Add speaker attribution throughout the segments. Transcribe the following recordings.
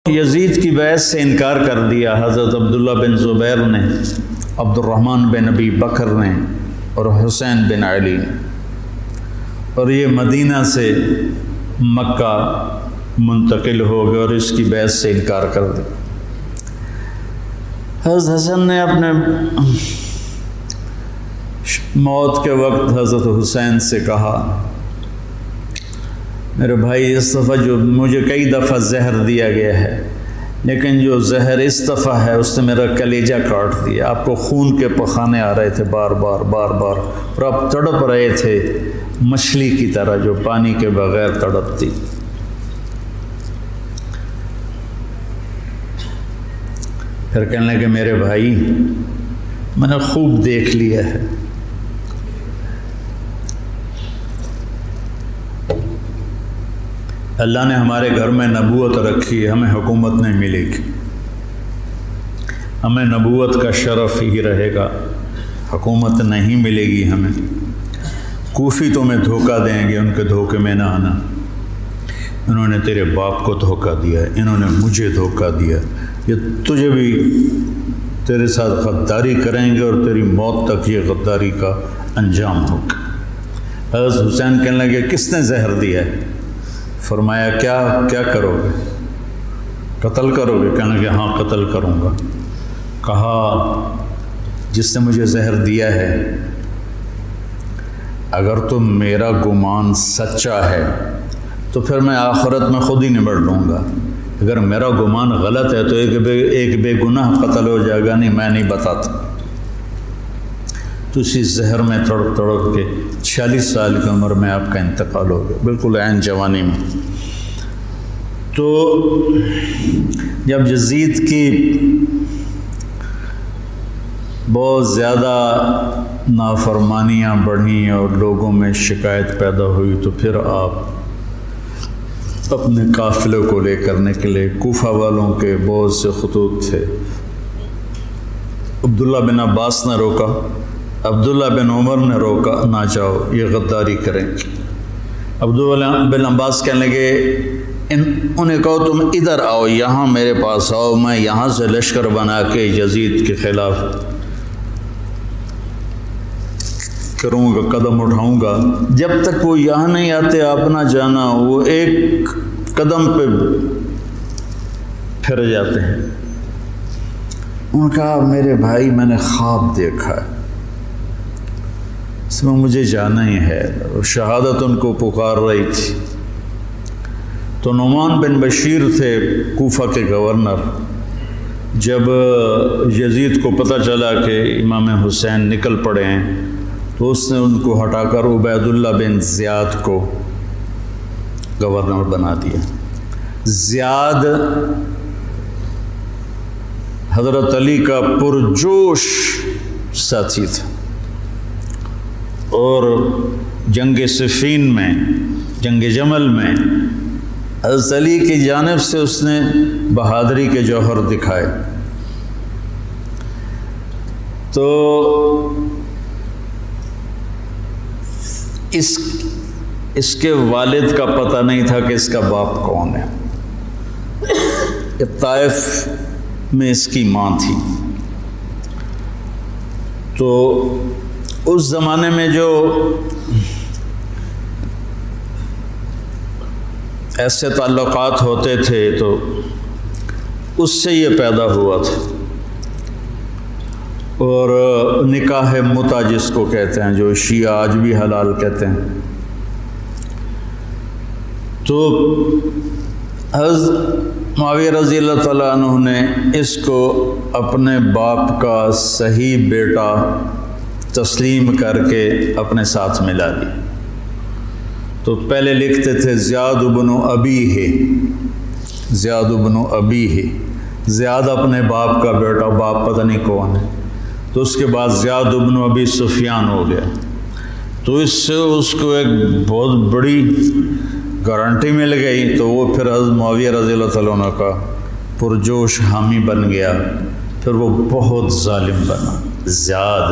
Speaker 1: یزید کی بیعت سے انکار کر دیا حضرت عبداللہ بن زبیر نے، عبد الرحمن بن ابی بکر نے اور حسین بن علی نے، اور یہ مدینہ سے مکہ منتقل ہو گئے اور اس کی بیعت سے انکار کر دیا۔ حضرت حسن نے اپنے موت کے وقت حضرت حسین سے کہا، میرے بھائی اس دفعہ جو مجھے کئی دفعہ زہر دیا گیا ہے، لیکن جو زہر اس دفعہ ہے اس نے میرا کلیجہ کاٹ دیا۔ آپ کو خون کے پخانے آ رہے تھے بار بار اور آپ تڑپ رہے تھے مچھلی کی طرح جو پانی کے بغیر تڑپتی۔ پھر کہنے لگے میرے بھائی میں نے خوب دیکھ لیا ہے، اللہ نے ہمارے گھر میں نبوت رکھی ہے، ہمیں حکومت نہیں ملے گی، ہمیں نبوت کا شرف ہی رہے گا، حکومت نہیں ملے گی ہمیں۔ کوفی تمہیں دھوکہ دیں گے، ان کے دھوکے میں نہ آنا، انہوں نے تیرے باپ کو دھوکہ دیا ہے، انہوں نے مجھے دھوکہ دیا، یہ تجھے بھی تیرے ساتھ غداری کریں گے اور تیری موت تک یہ غداری کا انجام ہوگا۔ حضرت حسین کہنے لگے کس نے زہر دیا ہے؟ فرمایا کیا کرو گے؟ قتل کرو گے؟ کہنے لگے ہاں قتل کروں گا۔ کہا جس نے مجھے زہر دیا ہے اگر تو میرا گمان سچا ہے تو پھر میں آخرت میں خود ہی نمٹ لوں گا، اگر میرا گمان غلط ہے تو ایک بے گناہ قتل ہو جائے گا، نہیں میں نہیں بتاتا۔ تو اسی زہر میں تڑپ کے 46 سال کی عمر میں آپ کا انتقال ہو گیا، بالکل عین جوانی میں۔ تو جب یزید کی بہت زیادہ نافرمانیاں بڑھیں اور لوگوں میں شکایت پیدا ہوئی تو پھر آپ اپنے قافلے کو لے کرنے کے لیے کوفہ والوں کے بہت سے خطوط تھے، عبداللہ بن عباس نے روکا، عبداللہ بن عمر نے روکا، نہ جاؤ یہ غداری کریں گے۔ عبداللہ بن عباس کہنے لگے انہیں کہو تم ادھر آؤ، یہاں میرے پاس آؤ، میں یہاں سے لشکر بنا کے یزید کے خلاف کروں گا، قدم اٹھاؤں گا۔ جب تک وہ یہاں نہیں آتے آپ نہ جانا، وہ ایک قدم پہ پھر جاتے ہیں۔ انہوں نے کہا میرے بھائی میں نے خواب دیکھا ہے، اس میں مجھے جانا ہی ہے، شہادت ان کو پکار رہی تھی۔ تو نعمان بن بشیر تھے کوفہ کے گورنر، جب یزید کو پتہ چلا کہ امام حسین نکل پڑے ہیں تو اس نے ان کو ہٹا کر عبید اللہ بن زیاد کو گورنر بنا دیا۔ زیاد حضرت علی کا پرجوش ساتھی تھا اور جنگ صفین میں، جنگ جمل میں حضرت علی کی جانب سے اس نے بہادری کے جوہر دکھائے۔ تو اس کے والد کا پتہ نہیں تھا کہ اس کا باپ کون ہے، طائف میں اس کی ماں تھی۔ تو اس زمانے میں جو ایسے تعلقات ہوتے تھے تو اس سے یہ پیدا ہوا تھا، اور نکاح متع جس کو کہتے ہیں، جو شیعہ آج بھی حلال کہتے ہیں۔ تو حضرت معاویہ رضی اللہ تعالیٰ عنہ نے اس کو اپنے باپ کا صحیح بیٹا تسلیم کر کے اپنے ساتھ ملا دی۔ تو پہلے لکھتے تھے زیاد بن ابی ہے، زیاد بن ابی ہے، زیاد اپنے باپ کا بیٹا، باپ پتہ نہیں کون ہے۔ تو اس کے بعد زیاد بن ابی سفیان ہو گیا۔ تو اس سے اس کو ایک بہت بڑی گارنٹی مل گئی، تو وہ پھر حضرت معاویہ رضی اللہ تعالیٰ عنہ کا پرجوش حامی بن گیا۔ پھر وہ بہت ظالم بنا زیاد۔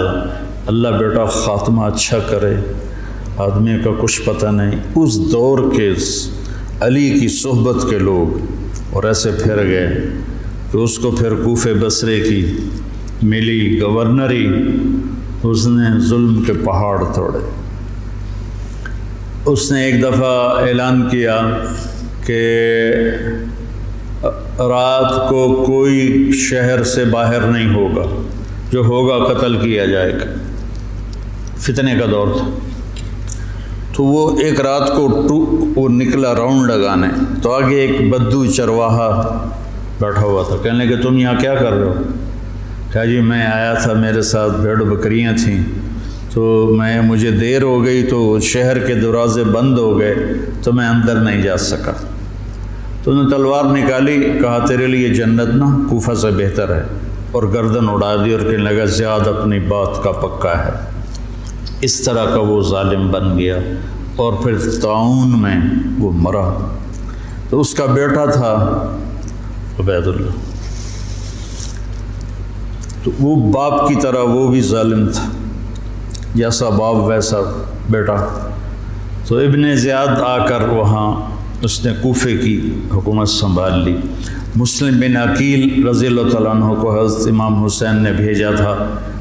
Speaker 1: اللہ بیٹا خاتمہ اچھا کرے، آدمی کا کچھ پتہ نہیں۔ اس دور کے علی کی صحبت کے لوگ اور ایسے پھر گئے کہ اس کو پھر کوفے بصرے کی ملی گورنری، اس نے ظلم کے پہاڑ توڑے۔ اس نے ایک دفعہ اعلان کیا کہ رات کو کوئی شہر سے باہر نہیں ہوگا، جو ہوگا قتل کیا جائے گا۔ فتنے کا دور تھا، تو وہ ایک رات کو وہ نکلا راؤنڈ لگانے، تو آگے ایک بدو چرواہا بیٹھا ہوا تھا۔ کہنے لگے تم یہاں کیا کر رہے ہو؟ کہا جی میں آیا تھا، میرے ساتھ بھیڑ بکریاں تھیں، تو مجھے دیر ہو گئی تو شہر کے دروازے بند ہو گئے تو میں اندر نہیں جا سکا۔ تو انہوں نے تلوار نکالی، کہا تیرے لیے جنت نا کوفہ سے بہتر ہے، اور گردن اڑا دی اور کہنے لگا زیاد اپنی بات کا پکا ہے۔ اس طرح کا وہ ظالم بن گیا، اور پھر طاعون میں وہ مرا۔ تو اس کا بیٹا تھا عبید اللہ، تو وہ باپ کی طرح وہ بھی ظالم تھا، جیسا باپ ویسا بیٹا۔ تو ابن زیاد آ کر وہاں اس نے کوفے کی حکومت سنبھال لی۔ مسلم بن عقیل رضی اللہ تعالیٰ عنہ کو حضرت امام حسین نے بھیجا تھا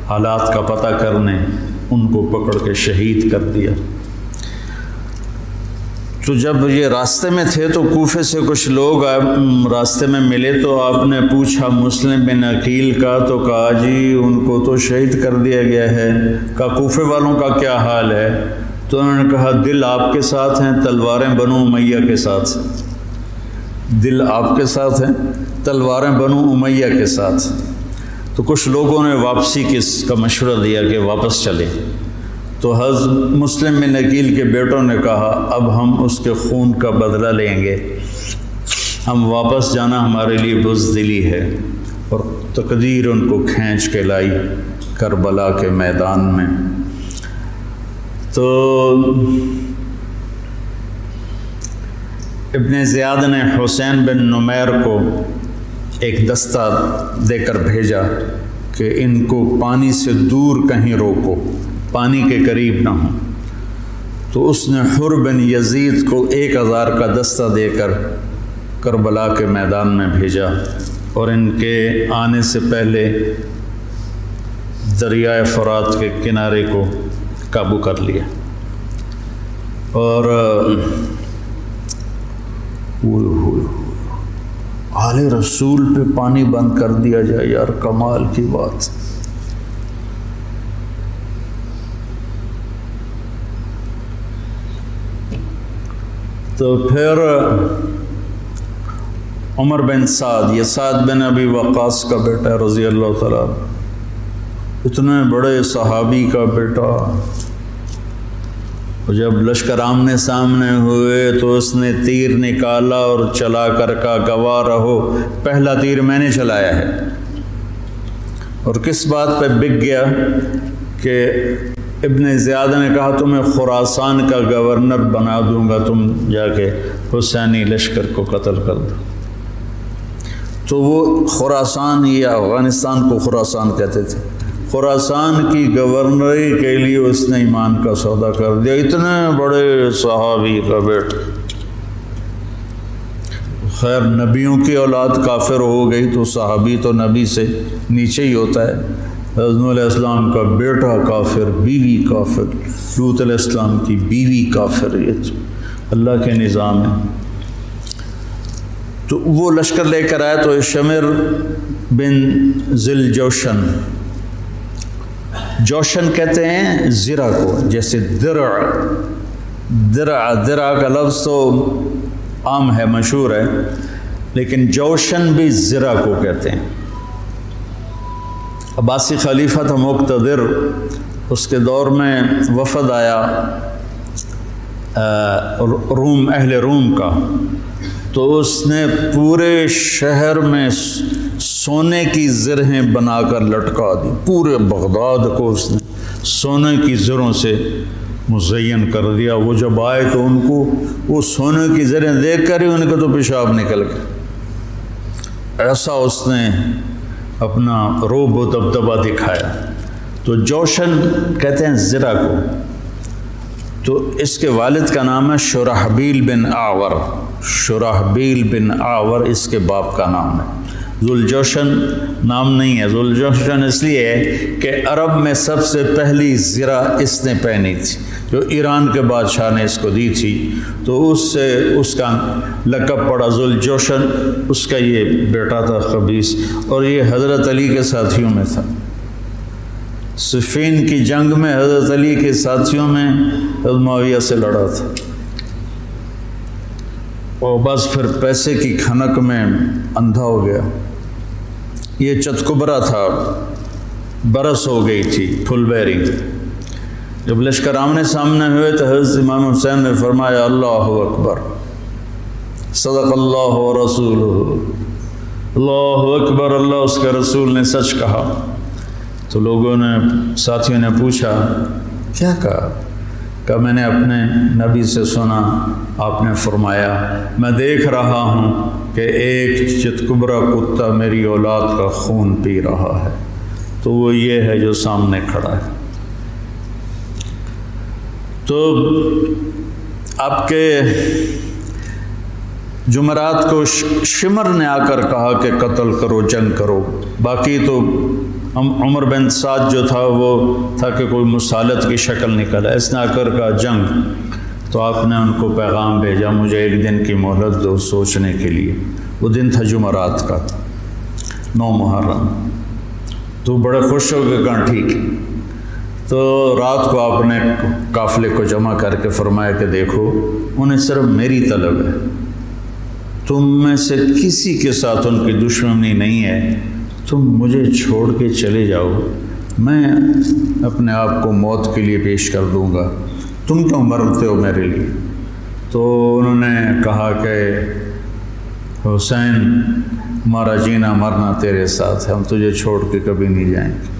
Speaker 1: حالات کا پتہ کرنے، ان کو پکڑ کے شہید کر دیا۔ تو جب یہ راستے میں تھے تو کوفے سے کچھ لوگ راستے میں ملے، تو آپ نے پوچھا مسلم بن عقیل کا، تو کہا جی ان کو تو شہید کر دیا گیا ہے۔ کہا کوفے والوں کا کیا حال ہے؟ تو انہوں نے کہا دل آپ کے ساتھ ہیں، تلواریں بنو امیہ کے ساتھ۔ دل آپ کے ساتھ ہیں، تلواریں بنو امیہ کے ساتھ۔ تو کچھ لوگوں نے واپسی کا مشورہ دیا کہ واپس چلیں۔ تو حضرت مسلم بن عقیل کے بیٹوں نے کہا اب ہم اس کے خون کا بدلہ لیں گے، ہم واپس جانا ہمارے لیے بزدلی ہے، اور تقدیر ان کو کھینچ کے لائی کربلا کے میدان میں۔ تو ابن زیاد نے حسین بن نمیر کو ایک دستہ دے کر بھیجا کہ ان کو پانی سے دور کہیں روکو، پانی کے قریب نہ ہوں۔ تو اس نے حر بن یزید کو 1000 کا دستہ دے کر کربلا کے میدان میں بھیجا، اور ان کے آنے سے پہلے دریائے فرات کے کنارے کو قابو کر لیا۔ اور آل رسول پہ پانی بند کر دیا جائے، یار کمال کی بات۔ تو پھر عمر بن سعد، یہ سعد بن ابی وقاص کا بیٹا رضی اللہ تعالیٰ، اتنے بڑے صحابی کا بیٹا، جب لشکر آمنے سامنے ہوئے تو اس نے تیر نکالا اور چلا کر کا گواہ رہو پہلا تیر میں نے چلایا ہے۔ اور کس بات پہ بک گیا کہ ابن زیاد نے کہا تمہیں خراسان کا گورنر بنا دوں گا، تم جا کے حسینی لشکر کو قتل کر دو۔ تو وہ خراسان یا افغانستان کو خراسان کہتے تھے، خراسان کی گورنری کے لیے اس نے ایمان کا سودا کر دیا۔ اتنے بڑے صحابی کا بیٹا، خیر نبیوں کی اولاد کافر ہو گئی تو صحابی تو نبی سے نیچے ہی ہوتا ہے۔ حضرت علیہ السلام کا بیٹا کافر، بیوی کافر، لوط علیہ السلام کی بیوی کافر، یہ تو اللہ کے نظام ہے۔ تو وہ لشکر لے کر آیا تو شمر بن ذل جوشن، جوشن کہتے ہیں زرہ کو، جیسے درع کا لفظ تو عام ہے، مشہور ہے، لیکن جوشن بھی زرہ کو کہتے ہیں۔ عباسی خلیفہ تھا مقتدر، اس کے دور میں وفد آیا روم، اہل روم کا، تو اس نے پورے شہر میں سونے کی زرہیں بنا کر لٹکا دی، پورے بغداد کو اس نے سونے کی زروں سے مزین کر دیا۔ وہ جب آئے تو ان کو وہ سونے کی زریں دیکھ کر ہی ان کا تو پیشاب نکل گیا، ایسا اس نے اپنا روب و دبدبہ دکھایا۔ تو جوشن کہتے ہیں زرہ کو۔ تو اس کے والد کا نام ہے شرحبیل بن آور، شرحبیل بن آور اس کے باپ کا نام ہے۔ ذوالجوشن نام نہیں ہے، ذوالجوشن اس لیے ہے کہ عرب میں سب سے پہلی زرہ اس نے پہنی تھی، جو ایران کے بادشاہ نے اس کو دی تھی، تو اس سے اس کا لقب پڑا ذوالجوشن۔ اس کا یہ بیٹا تھا خبیث، اور یہ حضرت علی کے ساتھیوں میں تھا۔ صفین کی جنگ میں حضرت علی کے ساتھیوں میں حضرت معاویہ سے لڑا تھا، اور بس پھر پیسے کی کھنک میں اندھا ہو گیا۔ یہ چتکبرا تھا، برس ہو گئی تھی، پھل بیری۔ جب لشکر آمنے سامنے ہوئے تو حضرت امام حسین نے فرمایا اللہ اکبر، صدق اللہ و رسولہ، اللہ اکبر، اللہ اس کے رسول نے سچ کہا۔ تو لوگوں نے، ساتھیوں نے پوچھا کیا کہا؟ کہ میں نے اپنے نبی سے سنا، آپ نے فرمایا میں دیکھ رہا ہوں کہ ایک چتکبرا کتا میری اولاد کا خون پی رہا ہے، تو وہ یہ ہے جو سامنے کھڑا ہے۔ تو آپ کے جمعرات کو شمر نے آ کر کہا کہ قتل کرو، جنگ کرو۔ باقی تو عمر بن سعد جو تھا وہ تھا کہ کوئی مسالت کی شکل نکلا، اس نے آ کر کہا جنگ۔ تو آپ نے ان کو پیغام بھیجا مجھے ایک دن کی مہلت دو سوچنے کے لیے۔ وہ دن تھا جمعرات کا، 9 محرم۔ تو بڑے خوش ہو کے کہا ٹھیک ہے۔ تو رات کو آپ نے قافلے کو جمع کر کے فرمایا کہ دیکھو انہیں صرف میری طلب ہے، تم میں سے کسی کے ساتھ ان کی دشمنی نہیں ہے، تم مجھے چھوڑ کے چلے جاؤ، میں اپنے آپ کو موت کے لیے پیش کر دوں گا، تم کیوں مرتے ہو میرے لیے؟ تو انہوں نے کہا کہ حسین ہمارا جینا مرنا تیرے ساتھ ہے، ہم تجھے چھوڑ کے کبھی نہیں جائیں گے۔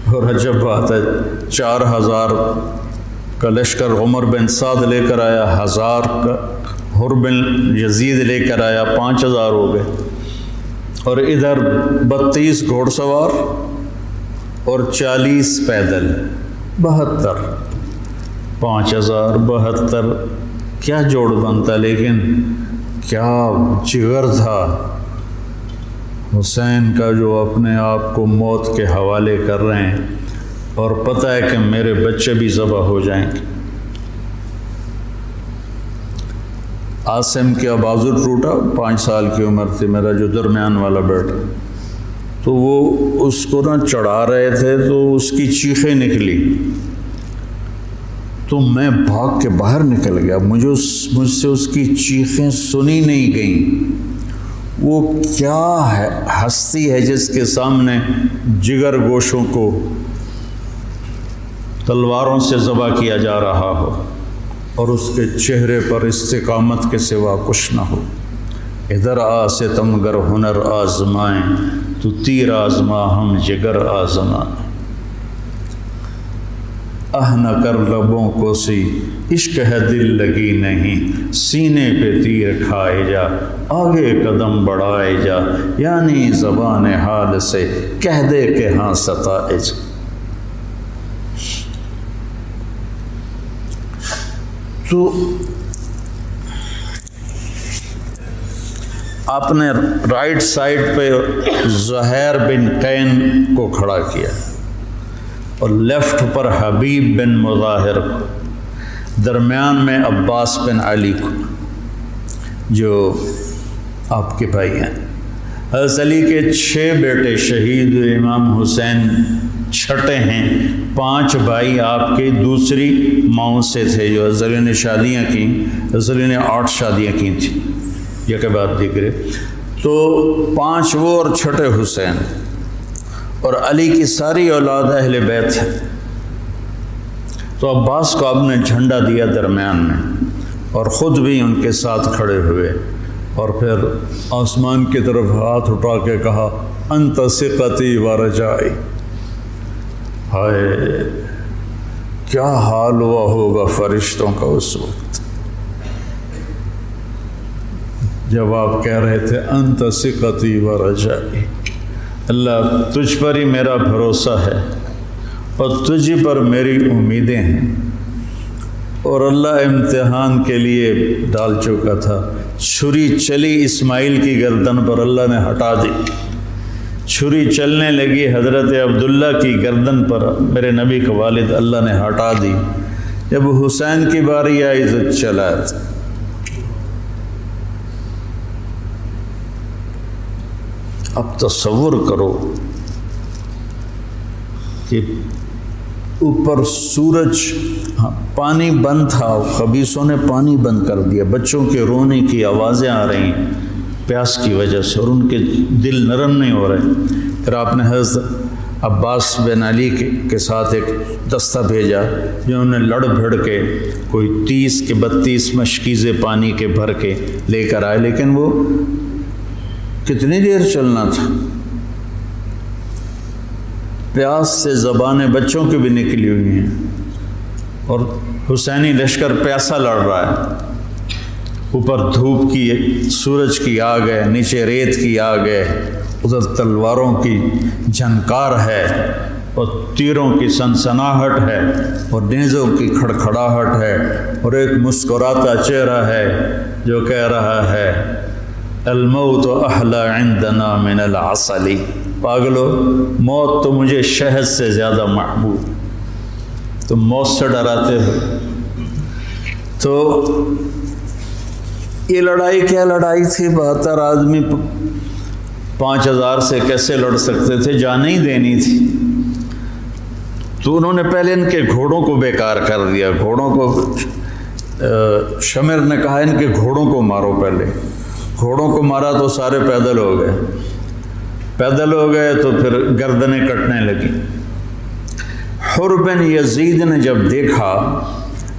Speaker 1: اور عجب بات ہے، 4000 کا لشکر عمر بن سعد لے کر آیا، 1000 کا حر بن یزید لے کر آیا، 5000 ہو گئے، اور ادھر 32 گھوڑ سوار اور 40 پیدل، 72، 5000 72، کیا جوڑ بنتا، لیکن کیا جگر تھا حسین کا جو اپنے آپ کو موت کے حوالے کر رہے ہیں، اور پتہ ہے کہ میرے بچے بھی ذبح ہو جائیں گے۔ عاصم کا بازو ٹوٹا، 5 سال کی عمر تھی، میرا جو درمیان والا بیٹا، تو وہ اس کو نہ چڑھا رہے تھے تو اس کی چیخیں نکلی، تو میں بھاگ کے باہر نکل گیا، مجھ سے اس کی چیخیں سنی نہیں گئیں۔ وہ کیا ہے ہستی ہے جس کے سامنے جگر گوشوں کو تلواروں سے ذبح کیا جا رہا ہو، اور اس کے چہرے پر استقامت کے سوا کچھ نہ ہو۔ ادھر آ ستمگر ہنر آزمائیں، تو تیر آزما ہم جگر آزمائیں۔ نہ کر لبوں کو سی عشق ہے دل لگی نہیں، سینے پہ تیر کھائے جا آگے قدم بڑھائے جا، یعنی زبان حال سے کہہ دے کہ ہاں ستائے جا۔ تو آپ نے رائٹ سائڈ پہ زہیر بن قین کو کھڑا کیا، اور لیفٹ پر حبیب بن مظاہر کو، درمیان میں عباس بن علی کو، جو آپ کے بھائی ہیں۔ حضرت علی کے 6 بیٹے شہید، امام حسین چھٹے ہیں، 5 بھائی آپ کے دوسری ماؤں سے تھے، جو حضرت علی نے شادیاں کیں، حضرت علی نے 8 شادیاں کی تھیں، یہ کے بعد دیکھ تو 5 وہ اور چھٹے حسین، اور علی کی ساری اولاد اہل بیت ہے۔ تو عباس کو آپ نے جھنڈا دیا درمیان میں، اور خود بھی ان کے ساتھ کھڑے ہوئے، اور پھر آسمان کی طرف ہاتھ اٹھا کے کہا انت ثقتی و رجائی۔ ہائے کیا حال ہوا ہوگا فرشتوں کا اس وقت جب آپ کہہ رہے تھے انت ثقتی و رجائی، اللہ تجھ پر ہی میرا بھروسہ ہے اور تجھ پر میری امیدیں ہیں، اور اللہ امتحان کے لیے ڈال چکا تھا۔ چھری چلی اسماعیل کی گردن پر، اللہ نے ہٹا دی۔ چھری چلنے لگی حضرت عبداللہ کی گردن پر، میرے نبی کا والد، اللہ نے ہٹا دی۔ جب حسین کی باری آئی تو چلا تھا۔ اب تصور کرو کہ اوپر سورج، پانی بند تھا، خبیثوں نے پانی بند کر دیا، بچوں کے رونے کی آوازیں آ رہی ہیں پیاس کی وجہ سے، اور ان کے دل نرم نہیں ہو رہے۔ پھر آپ نے حضرت عباس بن علی کے ساتھ ایک دستہ بھیجا، جنہوں نے لڑ بھڑ کے کوئی 30 کے 32 مشکیزیں پانی کے بھر کے لے کر آئے، لیکن وہ کتنی دیر چلنا تھا؟ پیاس سے زبانیں بچوں کی بھی نکلی ہوئی ہیں، اور حسینی لشکر پیاسا لڑ رہا ہے۔ اوپر دھوپ کی، سورج کی آگ ہے، نیچے ریت کی آگ ہے، ادھر تلواروں کی جھنکار ہے، اور تیروں کی سنسناہٹ ہے، اور نیزوں کی کھڑکھڑاہٹ ہے، اور ایک مسکراتا چہرہ ہے جو کہہ رہا ہے الموت احلی عندنا من العسل، پاگلو موت تو مجھے شہد سے زیادہ محبوب، تم موت سے ڈراتے ہو۔ تو یہ لڑائی کیا لڑائی تھی؟ 72 آدمی 5000 سے کیسے لڑ سکتے تھے؟ جان ہی دینی تھی۔ تو انہوں نے پہلے ان کے گھوڑوں کو بیکار کر دیا، گھوڑوں کو، شمر نے کہا ان کے گھوڑوں کو مارو۔ پہلے گھوڑوں کو مارا تو سارے پیدل ہو گئے، پیدل ہو گئے تو پھر گردنیں کٹنے لگی۔ حر بن یزید نے جب دیکھا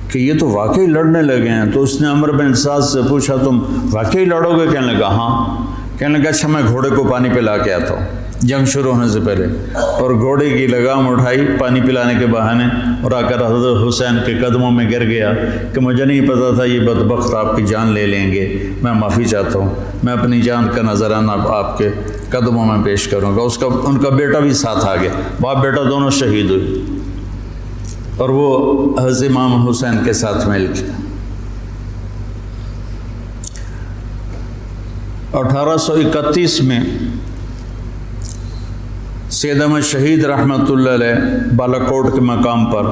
Speaker 1: کہ یہ تو واقعی لڑنے لگے ہیں، تو اس نے عمرو بن سعد سے پوچھا تم واقعی لڑو گے؟ کہنے لگا ہاں۔ کہنے لگا اچھا میں گھوڑے کو پانی پلا کے آتا ہوں جنگ شروع ہونے سے پہلے، اور گھوڑے کی لگام اٹھائی پانی پلانے کے بہانے، اور آ کر حضرت حسین کے قدموں میں گر گیا کہ مجھے نہیں پتا تھا یہ بدبخت آپ کی جان لے لیں گے، میں معافی چاہتا ہوں، میں اپنی جان کا نذرانہ آپ کے قدموں میں پیش کروں گا۔ ان کا بیٹا بھی ساتھ آ گیا، باپ بیٹا دونوں شہید ہوئے، اور وہ حضرت امام حسین کے ساتھ مل کے 1831 میں سید احمد شہید رحمۃ اللہ علیہ بالا کوٹ کے مقام پر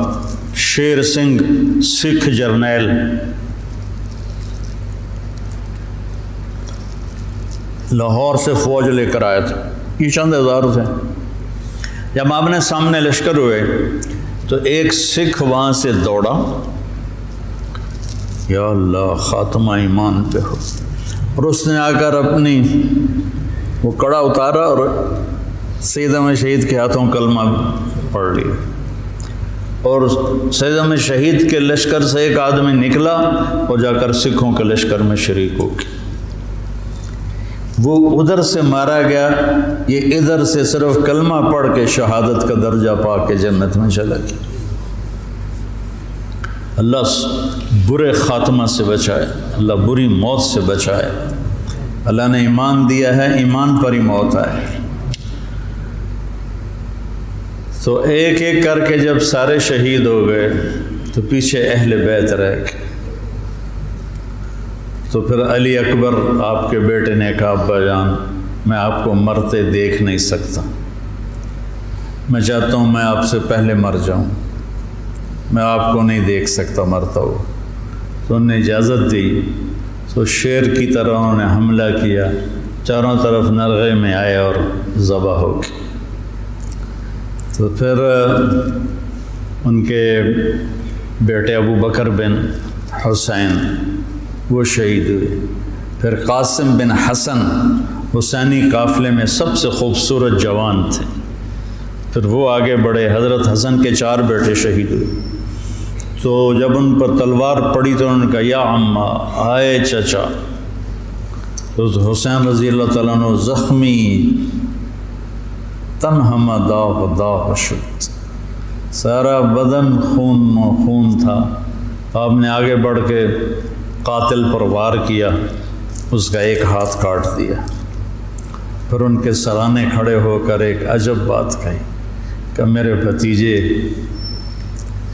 Speaker 1: شیر سنگھ سکھ جرنیل لاہور سے فوج لے کر آئے تھے، یہ چند ہزار تھے۔ جب آمنے سامنے لشکر ہوئے تو ایک سکھ وہاں سے دوڑا، یا اللہ خاتمہ ایمان پہ ہو، اور اس نے آ کر اپنی وہ کڑا اتارا اور سید احمد شہید کے ہاتھوں کلمہ پڑھ لیا، اور سید احمد شہید کے لشکر سے ایک آدمی نکلا اور جا کر سکھوں کے لشکر میں شریک ہو گیا۔ وہ ادھر سے مارا گیا، یہ ادھر سے صرف کلمہ پڑھ کے شہادت کا درجہ پا کے جنت میں چلا گیا۔ اللہ برے خاتمہ سے بچائے، اللہ بری موت سے بچائے۔ اللہ نے ایمان دیا ہے، ایمان پر ہی موت آئے۔ تو ایک ایک کر کے جب سارے شہید ہو گئے تو پیچھے اہل بیت رہ گئے۔ تو پھر علی اکبر آپ کے بیٹے نے کہا ابا جان میں آپ کو مرتے دیکھ نہیں سکتا، میں چاہتا ہوں میں آپ سے پہلے مر جاؤں، میں آپ کو نہیں دیکھ سکتا مرتا ہو۔ تو انہوں نے اجازت دی، تو شیر کی طرح انہوں نے حملہ کیا، چاروں طرف نرغے میں آئے اور ذبح ہو گئے۔ تو پھر ان کے بیٹے ابو بکر بن حسین وہ شہید ہوئے۔ پھر قاسم بن حسن حسینی قافلے میں سب سے خوبصورت جوان تھے، پھر وہ آگے بڑھے، حضرت حسن کے 4 بیٹے شہید ہوئے۔ تو جب ان پر تلوار پڑی تو انہوں نے کہا یا عمّا، آئے چچا۔ تو حسین رضی اللہ تعالیٰ عنہ زخمی تنہم داغ داغ شد، سارا بدن خون و خون تھا۔ آپ نے آگے بڑھ کے قاتل پر وار کیا، اس کا ایک ہاتھ کاٹ دیا۔ پھر ان کے سرانے کھڑے ہو کر ایک عجب بات کہی کہ میرے بھتیجے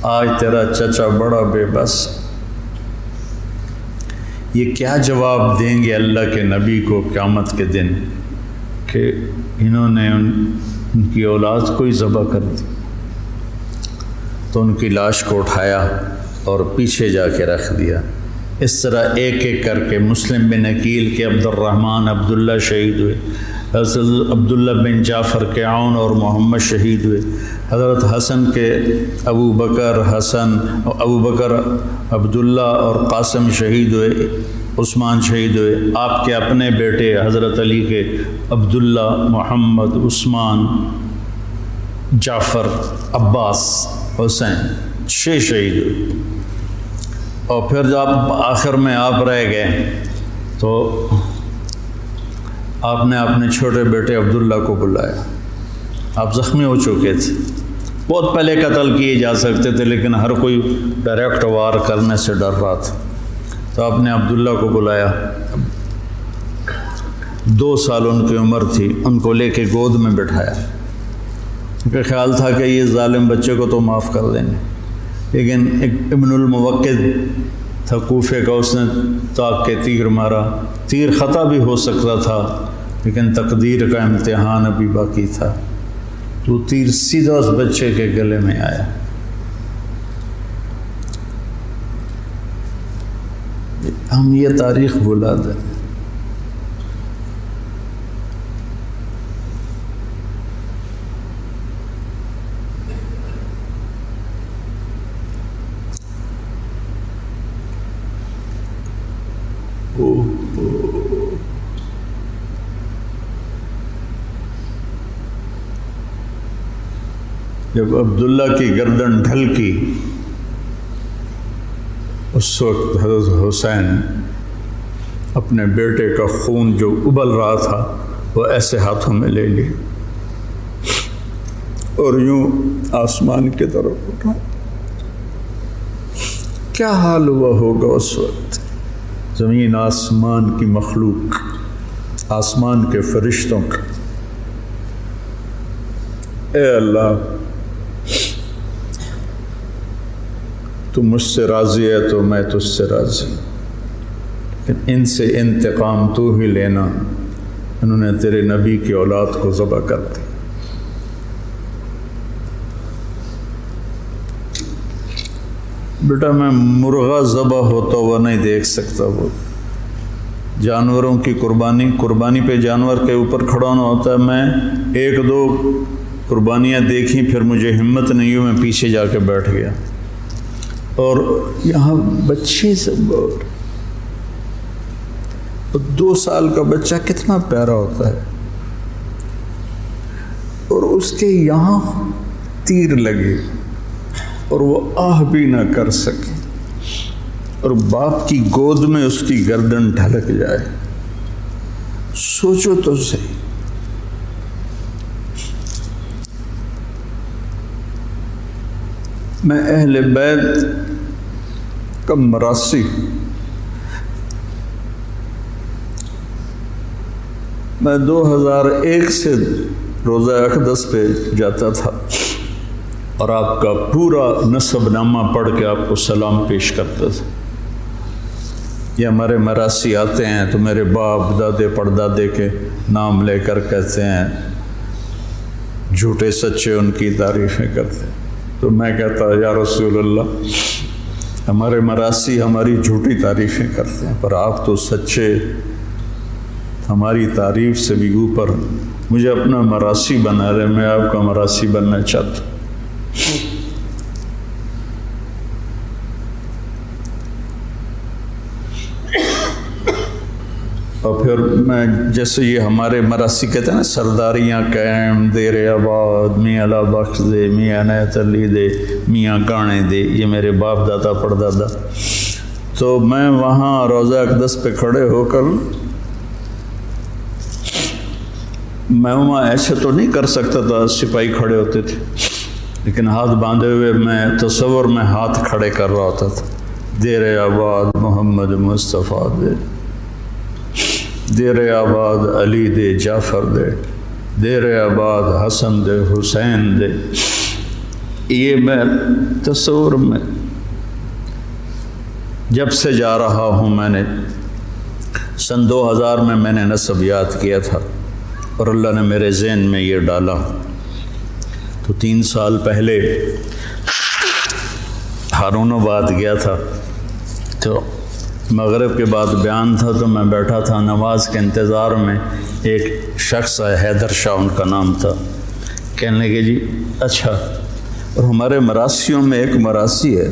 Speaker 1: آج تیرا چچا بڑا بے بس یہ کیا جواب دیں گے اللہ کے نبی کو قیامت کے دن کہ انہوں نے ان کی اولاد کو ہی ذبح کر دی؟ تو ان کی لاش کو اٹھایا اور پیچھے جا کے رکھ دیا۔ اس طرح ایک ایک کر کے مسلم بن عقیل کے عبد الرحمن عبداللہ شہید ہوئے، حضرت عبداللہ بن جعفر کے عون اور محمد شہید ہوئے، حضرت حسن کے ابو بکر عبداللہ اور قاسم شہید ہوئے، عثمان شہید ہوئے، آپ کے اپنے بیٹے حضرت علی کے عبداللہ، محمد، عثمان، جعفر، عباس، حسین 6 شہید ہوئے۔ اور پھر جب آخر میں آپ رہ گئے تو آپ نے اپنے چھوٹے بیٹے عبداللہ کو بلایا۔ آپ زخمی ہو چکے تھے، بہت پہلے قتل کیے جا سکتے تھے لیکن ہر کوئی ڈائریکٹ وار کرنے سے ڈر رہا تھا، تو آپ نے عبداللہ کو بلایا۔ 2 سال ان کی عمر تھی، ان کو لے کے گود میں بٹھایا، کیونکہ خیال تھا کہ یہ ظالم بچے کو تو معاف کر دیں گے، لیکن ایک ابن الموقد تھا کوفے کا، اس نے طاق کے تیر مارا۔ تیر خطا بھی ہو سکتا تھا لیکن تقدیر کا امتحان ابھی باقی تھا، تو تیر سیدھا اس بچے کے گلے میں آیا۔ ہم یہ تاریخ بھلا دیں۔ جب عبداللہ کی گردن ڈھلکی، اس وقت حضرت حسین اپنے بیٹے کا خون جو ابل رہا تھا وہ ایسے ہاتھوں میں لے لی اور یوں آسمان کی طرف اٹھا۔ کیا حال ہوا ہوگا اس وقت زمین آسمان کی مخلوق، آسمان کے فرشتوں کا۔ اے اللہ، تو مجھ سے راضی ہے تو میں تجھ سے راضی، لیکن ان سے انتقام تو ہی لینا، انہوں نے تیرے نبی کی اولاد کو ذبح کر دی۔ بیٹا میں مرغا ذبح ہوتا ہوا نہیں دیکھ سکتا، وہ جانوروں کی قربانی پہ جانور کے اوپر کھڑا ہونا ہوتا ہے۔ میں 1-2 قربانیاں دیکھیں، پھر مجھے ہمت نہیں ہوئی، میں پیچھے جا کے بیٹھ گیا۔ اور یہاں بچے سے 2 سال کا بچہ کتنا پیارا ہوتا ہے، اور اس کے یہاں تیر لگے اور وہ آہ بھی نہ کر سکے، اور باپ کی گود میں اس کی گردن ڈھلک جائے۔ سوچو تو صحیح۔ میں اہل بیت کا مراسی، میں 2001 سے روزہ اقدس پہ جاتا تھا اور آپ کا پورا نسب نامہ پڑھ کے آپ کو سلام پیش کرتا تھا۔ یہ ہمارے مراسی آتے ہیں تو میرے باپ دادے پردادے کے نام لے کر کہتے ہیں، جھوٹے سچے ان کی تعریفیں کرتے ہیں۔ تو میں کہتا یا رسول اللہ، ہمارے مراسی ہماری جھوٹی تعریفیں کرتے ہیں، پر آپ تو سچے، ہماری تعریف سے بھی اوپر۔ مجھے اپنا مراسی بنا رہے، میں آپ کا مراسی بننا چاہتا ہوں۔ اور پھر میں جیسے یہ ہمارے مراسی کہتے ہیں نا، سرداریاں قائم، دیر آباد، میاں اللہ بخش دے، میاں عنایت علی دے، میاں گانے دے، یہ میرے باپ دادا پردادا۔ تو میں وہاں روزہ اقدس پہ کھڑے ہو کر میں وہاں ایسے تو نہیں کر سکتا تھا، سپاہی کھڑے ہوتے تھے، لیکن ہاتھ باندھے ہوئے میں تصور میں ہاتھ کھڑے کر رہا ہوتا تھا۔ دیر آباد محمد مصطفیٰ دے، دیر آباد علی دے جعفر دے، دیر آباد حسن دے حسین دے۔ یہ میں تصور میں جب سے جا رہا ہوں، میں نے سن 2000 میں نے نسب یاد کیا تھا اور اللہ نے میرے ذہن میں یہ ڈالا، تو 3 سال پہلے ہارون آباد گیا تھا، تو مغرب کے بعد بیان تھا، تو میں بیٹھا تھا نماز کے انتظار میں، ایک شخص ہے حیدر شاہ ان کا نام تھا، کہنے لگے جی اچھا، اور ہمارے مراسیوں میں ایک مراسی ہے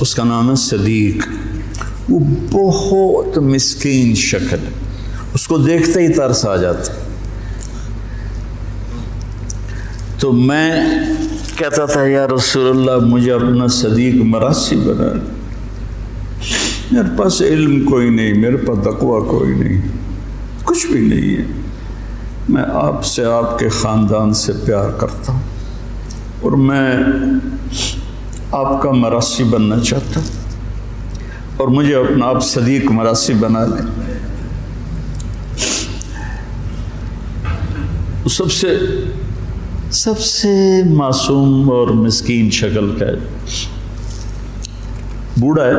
Speaker 1: اس کا نام ہے صدیق، وہ بہت مسکین شکل ہے، اس کو دیکھتے ہی ترس آ جاتا، تو میں کہتا تھا یا رسول اللہ مجھے اپنا صدیق مراسی بنا، میرے پاس علم کوئی نہیں، میرے پاس تقویٰ کوئی نہیں، کچھ بھی نہیں ہے، میں آپ سے، آپ کے خاندان سے پیار کرتا ہوں اور میں آپ کا مراسی بننا چاہتا ہوں، اور مجھے اپنا آپ صدیق مراسی بنا لیں۔ سب سے معصوم اور مسکین شکل کا ہے، بوڑھا ہے،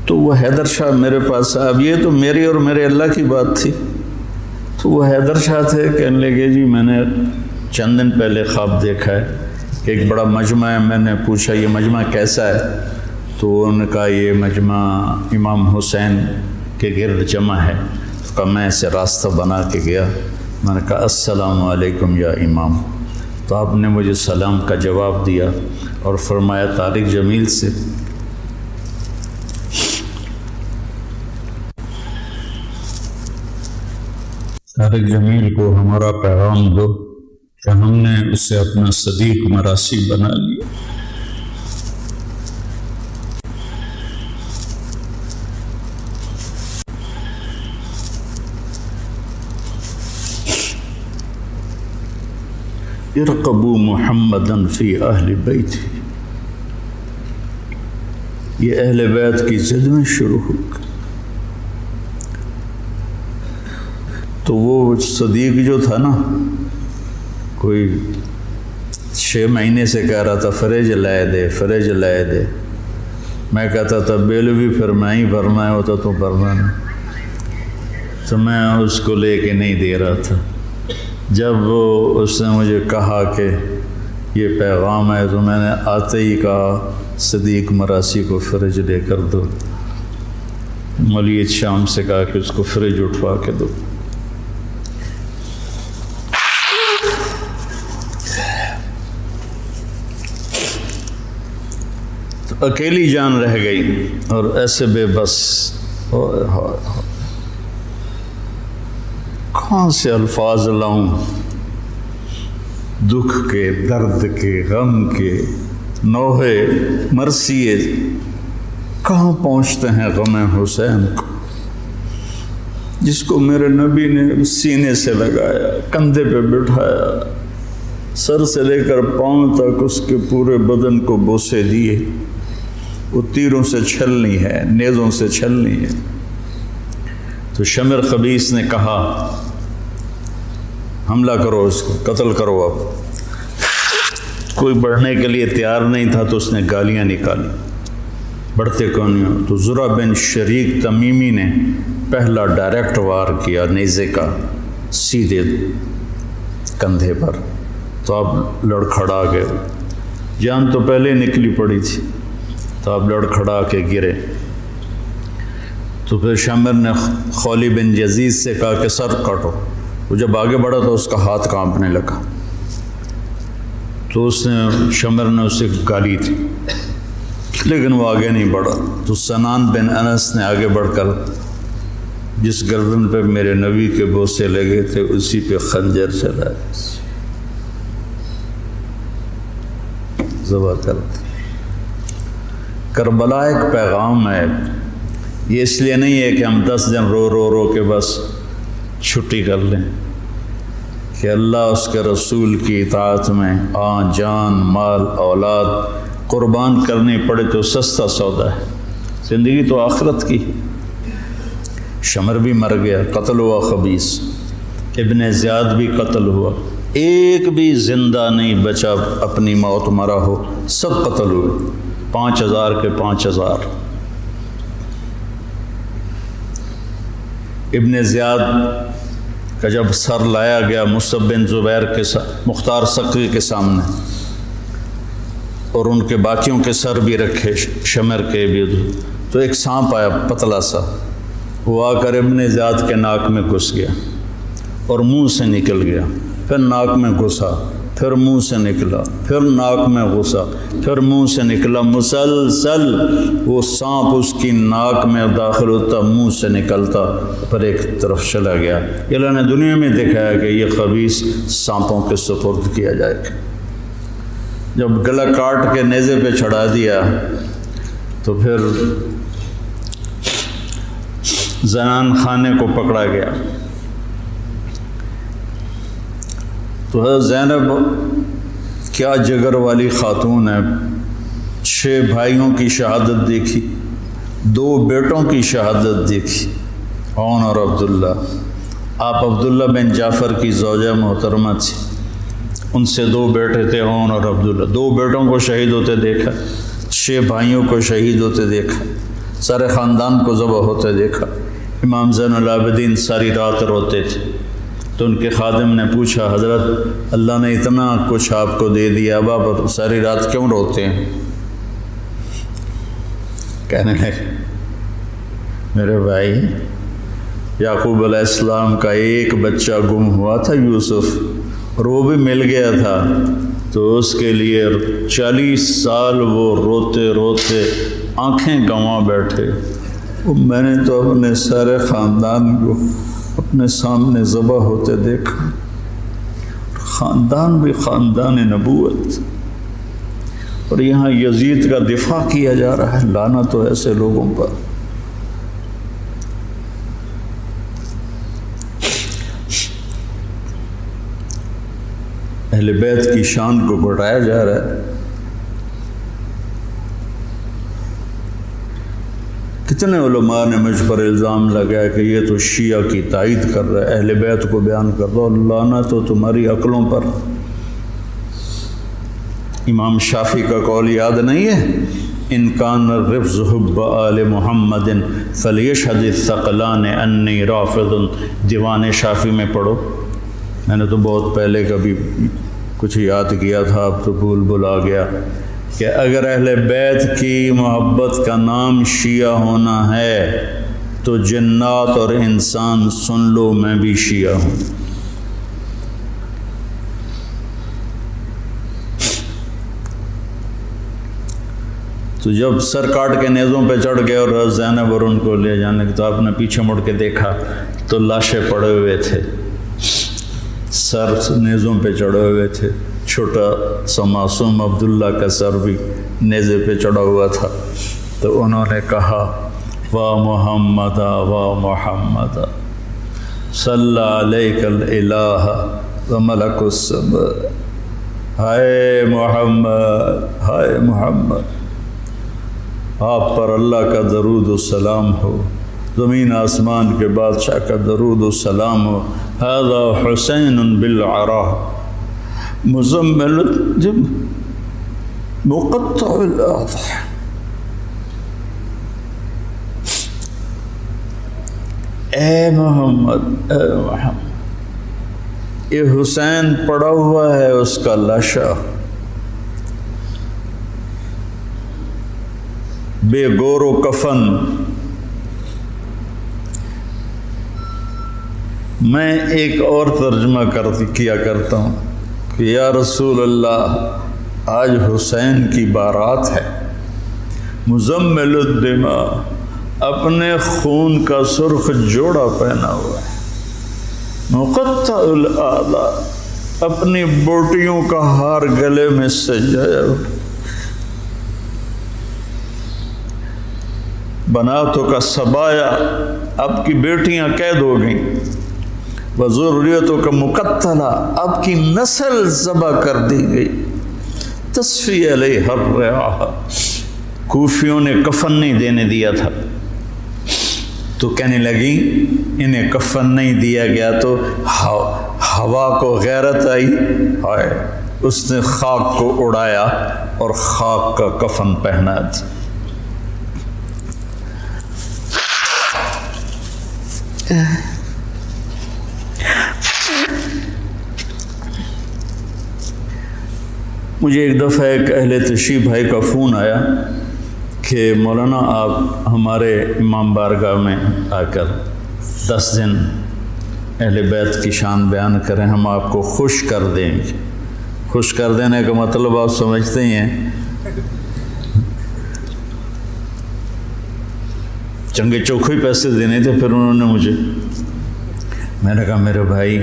Speaker 1: تو وہ حیدر شاہ میرے پاس، اب یہ تو میری اور میرے اللہ کی بات تھی، تو وہ حیدر شاہ تھے، کہنے لگے جی میں نے چند دن پہلے خواب دیکھا ہے کہ ایک بڑا مجمع ہے، میں نے پوچھا یہ مجمع کیسا ہے، تو انہوں نے کہا یہ مجمع امام حسین کے گرد جمع ہے، تو کہا میں اسے راستہ بنا کے گیا، میں نے کہا السلام علیکم یا امام، تو آپ نے مجھے سلام کا جواب دیا اور فرمایا طارق جمیل سے طارق جمیل کو ہمارا پیغام دو کہ ہم نے اسے اپنا صدیق مراسی بنا لیا۔ ارقبوا محمدا فی اہل بیت، یہ اہل بیت کی ضد میں شروع ہو گئی، تو وہ صدیق جو تھا نا، کوئی 6 مہینے سے کہہ رہا تھا فریج لائے دے، فریج لائے دے، میں کہتا تھا بیل بھی پھر میں ہی بھرنا ہے، ہوتا تو بھرنا نہیں، تو میں اس کو لے کے نہیں دے رہا تھا۔ جب اس نے مجھے کہا کہ یہ پیغام ہے، تو میں نے آتے ہی کہا صدیق مراسی کو فریج لے کر دو، مولوی شام سے کہا کہ اس کو فریج اٹھوا کے دو، تو اکیلی جان رہ گئی اور ایسے بے بس، کہاں سے الفاظ لاؤں، دکھ کے، درد کے، غم کے، نوحے مرثیے کہاں پہنچتے ہیں غم حسین کو، جس کو میرے نبی نے سینے سے لگایا، کندھے پہ بٹھایا، سر سے لے کر پاؤں تک اس کے پورے بدن کو بوسے دیے، وہ تیروں سے چھلنی ہے، نیزوں سے چھلنی ہے، تو شمر خبیث نے کہا حملہ کرو، اس کو قتل کرو، اب کوئی بڑھنے کے لیے تیار نہیں تھا، تو اس نے گالیاں نکالی، بڑھتے کون ہو، تو زرع بن شریک تمیمی نے پہلا ڈائریکٹ وار کیا نیزے کا سیدھے کندھے پر، تو اب لڑکھڑا گئے، جان تو پہلے نکلی پڑی تھی، تو اب لڑکھڑا کے گرے، تو پھر شمر نے خولی بن یزید سے کہا کہ سر کاٹو، وہ جب آگے بڑھا تو اس کا ہاتھ کانپنے لگا، تو اس نے شمر نے اسے گالی تھی، لیکن وہ آگے نہیں بڑھا، تو سنان بن انس نے آگے بڑھ کر جس گردن پہ میرے نبی کے بوسے لگے تھے اسی پہ خنجر چلایا، ذبح کر دی۔ کربلا ایک پیغام ہے، یہ اس لیے نہیں ہے کہ ہم 10 دن رو رو رو کے بس چھٹی کر لیں، کہ اللہ اس کے رسول کی اطاعت میں جان، مال، اولاد قربان کرنی پڑے تو سستا سودا ہے، زندگی تو آخرت کی۔ شمر بھی مر گیا، قتل ہوا خبیث، ابن زیاد بھی قتل ہوا، ایک بھی زندہ نہیں بچا اپنی موت مرا ہو، سب قتل ہوئے، 5000 کے 5000۔ ابن زیاد کا جب سر لایا گیا مصعب بن زبیر کے مختار ثقفی کے سامنے، اور ان کے باقیوں کے سر بھی رکھے شمر کے بھی، تو ایک سانپ آیا پتلا سا، وہ آ کر ابن زیاد کے ناک میں گھس گیا اور منہ سے نکل گیا، پھر ناک میں گھسا، پھر منہ سے نکلا، پھر ناک میں گھسا، پھر منہ سے نکلا، مسلسل وہ سانپ اس کی ناک میں داخل ہوتا، منہ سے نکلتا، پھر ایک طرف چلا گیا۔ اللہ نے دنیا میں دکھایا کہ یہ خبیث سانپوں کے سپرد کیا جائے گا۔ جب گلا کاٹ کے نیزے پہ چڑھا دیا تو پھر زنان خانے کو پکڑا گیا۔ تو حضرت زینب کیا جگر والی خاتون ہے، 6 بھائیوں کی شہادت دیکھی، 2 بیٹوں کی شہادت دیکھی، عون اور عبداللہ۔ آپ عبداللہ بن جعفر کی زوجہ محترمہ تھی، ان سے 2 بیٹے تھے، عون اور عبداللہ۔ 2 بیٹوں کو شہید ہوتے دیکھا، 6 بھائیوں کو شہید ہوتے دیکھا، سارے خاندان کو ذبح ہوتے دیکھا۔ امام زین العابدین ساری رات روتے تھے، تو ان کے خادم نے پوچھا، حضرت اللہ نے اتنا کچھ آپ کو دے دیا، اب آپ ساری رات کیوں روتے ہیں؟ کہنے لگے، میرے بھائی یعقوب علیہ السلام کا ایک بچہ گم ہوا تھا، یوسف، اور وہ بھی مل گیا تھا، تو اس کے لیے 40 سال وہ روتے روتے آنکھیں گنوا بیٹھے۔ میں نے تو اپنے سارے خاندان کو اپنے سامنے ذبح ہوتے دیکھا، خاندان بھی خاندان نبوت، اور یہاں یزید کا دفاع کیا جا رہا ہے۔ لعنت ہو ایسے لوگوں پر۔ اہل بیت کی شان کو گھٹایا جا رہا ہے۔ کتنے علماء نے مجھ پر الزام لگایا کہ یہ تو شیعہ کی تائید کر رہا ہے، اہل بیت کو بیان کر دو، لعنت تو تمہاری عقلوں پر۔ امام شافعی کا قول یاد نہیں ہے؟ ان کان الرفض حب آل محمد فلیشہد الثقلان انی رافض۔ دیوان شافعی میں پڑھو، میں نے تو بہت پہلے کبھی کچھ یاد کیا تھا، اب تو بھول آ گیا، کہ اگر اہل بیت کی محبت کا نام شیعہ ہونا ہے تو جنات اور انسان سن لو، میں بھی شیعہ ہوں۔ تو جب سر کاٹ کے نیزوں پہ چڑھ گئے اور زینب اور ان کو لے جانے کے، تو آپ نے پیچھے مڑ کے دیکھا تو لاشیں پڑے ہوئے تھے، سر نیزوں پہ چڑھے ہوئے تھے، چھوٹا سا معصوم عبداللہ کا سر بھی نیزے پہ چڑھا ہوا تھا۔ تو انہوں نے کہا، وا محمد وا محمد صلی علیک الالہ و ملک السماء، ہائے محمد، ہائے محمد، آپ پر اللہ کا درود و سلام ہو، زمین آسمان کے بادشاہ کا درود و سلام ہو۔ ھذا حسین بالعراء مزمل مقطع الاضحى۔ اے محمد، اے محمد، یہ حسین پڑا ہوا ہے، اس کا لاشا بے گور و کفن۔ میں ایک اور ترجمہ کیا کرتا ہوں کہ یا رسول اللہ، آج حسین کی بارات ہے، مزمل الدماء، اپنے خون کا سرخ جوڑا پہنا ہوا ہے، مقطع الاعضاء، اپنی بوٹیوں کا ہار گلے میں سجایا ہوا، بناتوں کا سبایا، آپ کی بیٹیاں قید ہو گئیں، وذریتوں کا مقتلہ، آپ کی نسل ذبح کر دی گئی، تصفی علیہ الرعاہ، کوفیوں نے کفن نہیں دینے دیا تھا، تو کہنے لگی انہیں کفن نہیں دیا گیا تو ہوا کو غیرت آئی، ہائے، اس نے خاک کو اڑایا اور خاک کا کفن پہنا دیا۔ مجھے ایک دفعہ ایک اہل تشریف بھائی کا فون آیا کہ مولانا آپ ہمارے امام بارگاہ میں آ کر 10 دن اہل بیت کی شان بیان کریں، ہم آپ کو خوش کر دیں گے۔ خوش کر دینے کا مطلب آپ سمجھتے ہی ہیں، چنگے چوکھے پیسے دینے تھے۔ پھر انہوں نے میں نے کہا میرے بھائی،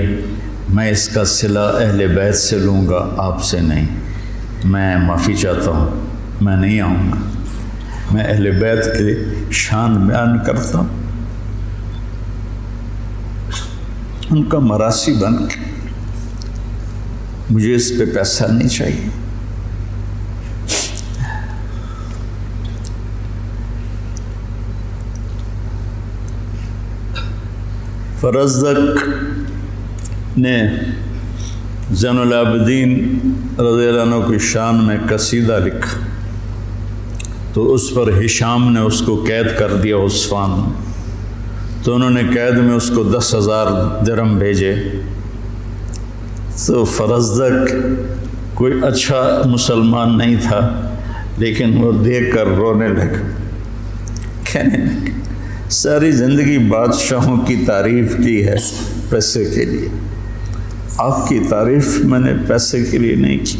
Speaker 1: میں اس کا صلہ اہل بیت سے لوں گا، آپ سے نہیں۔ میں معافی چاہتا ہوں، میں نہیں آؤں گا۔ میں اہل بیت کی شان بیان کرتا ہوں، ان کا مراثی بن کے، مجھے اس پہ پیسہ نہیں چاہیے۔ فرزدق نے زین العابدین رضی اللہ عنہ کی شان میں قصیدہ لکھا، تو اس پر ہشام نے اس کو قید کر دیا عثمان میں، تو انہوں نے قید میں اس کو 10,000 درہم بھیجے۔ تو فرزدق کوئی اچھا مسلمان نہیں تھا، لیکن وہ دیکھ کر رونے لگا، کہنے لگا ساری زندگی بادشاہوں کی تعریف کی ہے پیسے کے لیے، آپ کی تعریف میں نے پیسے کے لیے نہیں کی،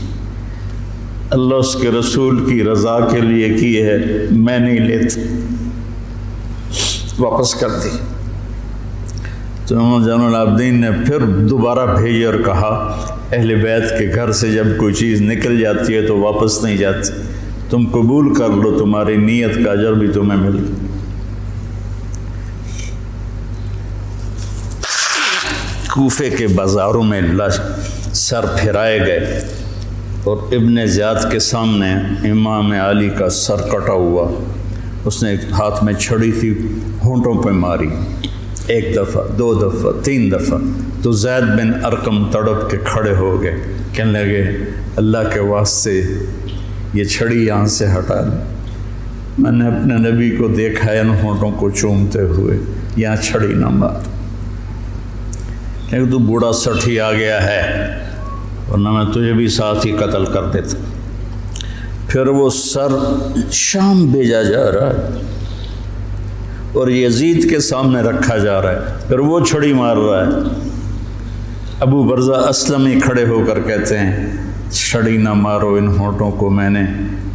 Speaker 1: اللہ اس کے رسول کی رضا کے لیے کی ہے، میں نہیں لیتا، واپس کر دی۔ تو امام زین العابدین نے پھر دوبارہ بھیجی اور کہا اہل بیت کے گھر سے جب کوئی چیز نکل جاتی ہے تو واپس نہیں جاتی، تم قبول کر لو، تمہاری نیت کا اجر بھی تمہیں مل گیا۔ کوفے کے بازاروں میں سر پھرائے گئے اور ابن زیاد کے سامنے امام علی کا سر کٹا ہوا، اس نے ہاتھ میں چھڑی تھی، ہونٹوں پہ ماری، 1 دفعہ 2 دفعہ 3 دفعہ، تو زید بن ارقم تڑپ کے کھڑے ہو گئے، کہنے لگے اللہ کے واسطے یہ چھڑی یہاں سے ہٹا لیں، میں نے اپنے نبی کو دیکھا ہے ان ہونٹوں کو چومتے ہوئے، یہاں چھڑی نہ مار، تو بوڑھا سٹھ ہی آ گیا ہے، ورنہ میں تجھے بھی ساتھ ہی قتل کر دیتا۔ پھر وہ سر شام بھیجا جا رہا ہے اور یزید کے سامنے رکھا جا رہا ہے، پھر وہ چھڑی مار رہا ہے۔ ابو برزہ اسلمی کھڑے ہو کر کہتے ہیں چھڑی نہ مارو ان ہونٹوں کو، میں نے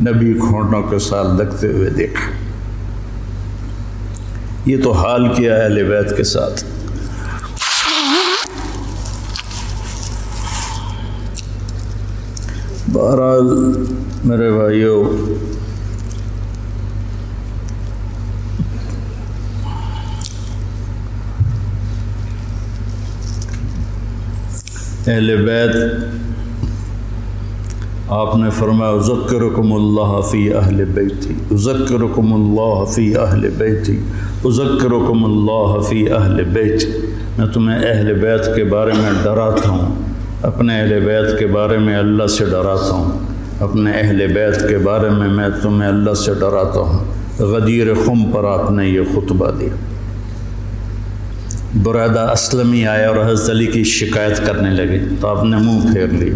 Speaker 1: نبی کو ہونٹوں کے ساتھ لگتے ہوئے دیکھا۔ یہ تو حال کیا ہے اہل بیت کے ساتھ۔ بہرحال میرے بھائیوں، اہل بیت آپ نے فرمایا اذکرکم اللہ فی اہل بیتی، اذکرکم اللہ فی اہل بیتی، اذکرکم اللہ فی اہل بیتی، میں تمہیں اہل بیت کے بارے میں ڈراتا ہوں، اپنے اہل بیت کے بارے میں اللہ سے ڈراتا ہوں، اپنے اہل بیت کے بارے میں تمہیں اللہ سے ڈراتا ہوں۔ غدیر خم پر آپ نے یہ خطبہ دیا۔ برادہ اسلمی آیا اور حضرت علی کی شکایت کرنے لگے تو آپ نے منہ پھیر لی،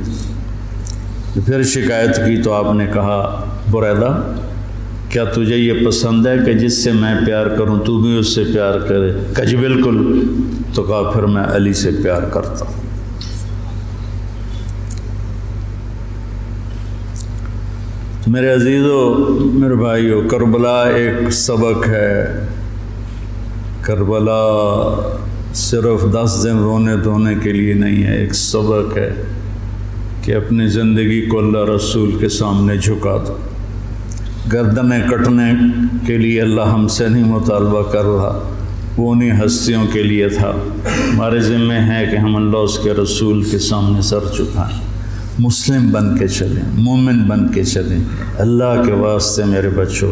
Speaker 1: پھر شکایت کی تو آپ نے کہا برادہ کیا تجھے یہ پسند ہے کہ جس سے میں پیار کروں تو بھی اس سے پیار کرے؟ کہا جی بالکل۔ تو کہا پھر میں علی سے پیار کرتا ہوں۔ میرے عزیزو، میرے بھائیو، کربلا ایک سبق ہے۔ کربلا صرف 10 دن رونے دھونے کے لیے نہیں ہے، ایک سبق ہے کہ اپنی زندگی کو اللہ رسول کے سامنے جھکا دو۔ گردنیں کٹنے کے لیے اللہ ہم سے نہیں مطالبہ کر رہا، وہ انہیں ہستیوں کے لیے تھا۔ ہمارے ذمہ ہے کہ ہم اللہ اس کے رسول کے سامنے سر جھکائیں، مسلم بن کے چلیں، مومن بن کے چلیں۔ اللہ کے واسطے میرے بچوں،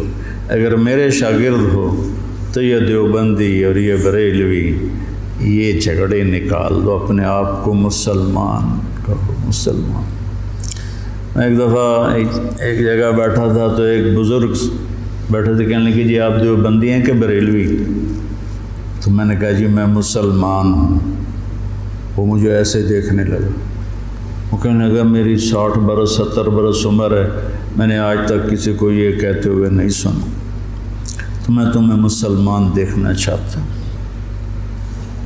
Speaker 1: اگر میرے شاگرد ہو تو یہ دیوبندی اور یہ بریلوی یہ جھگڑے نکال دو، اپنے آپ کو مسلمان کہو، مسلمان۔ میں ایک دفعہ ایک جگہ بیٹھا تھا تو ایک بزرگ بیٹھے تھے، کہنے لگے جی آپ دیوبندی ہیں کہ بریلوی؟ تو میں نے کہا جی میں مسلمان ہوں۔ وہ مجھے ایسے دیکھنے لگا، وہ کہنے لگا میری 60 برس 70 برس عمر ہے، میں نے آج تک کسی کو یہ کہتے ہوئے نہیں سنا، تو میں تمہیں مسلمان دیکھنا چاہتا ہوں،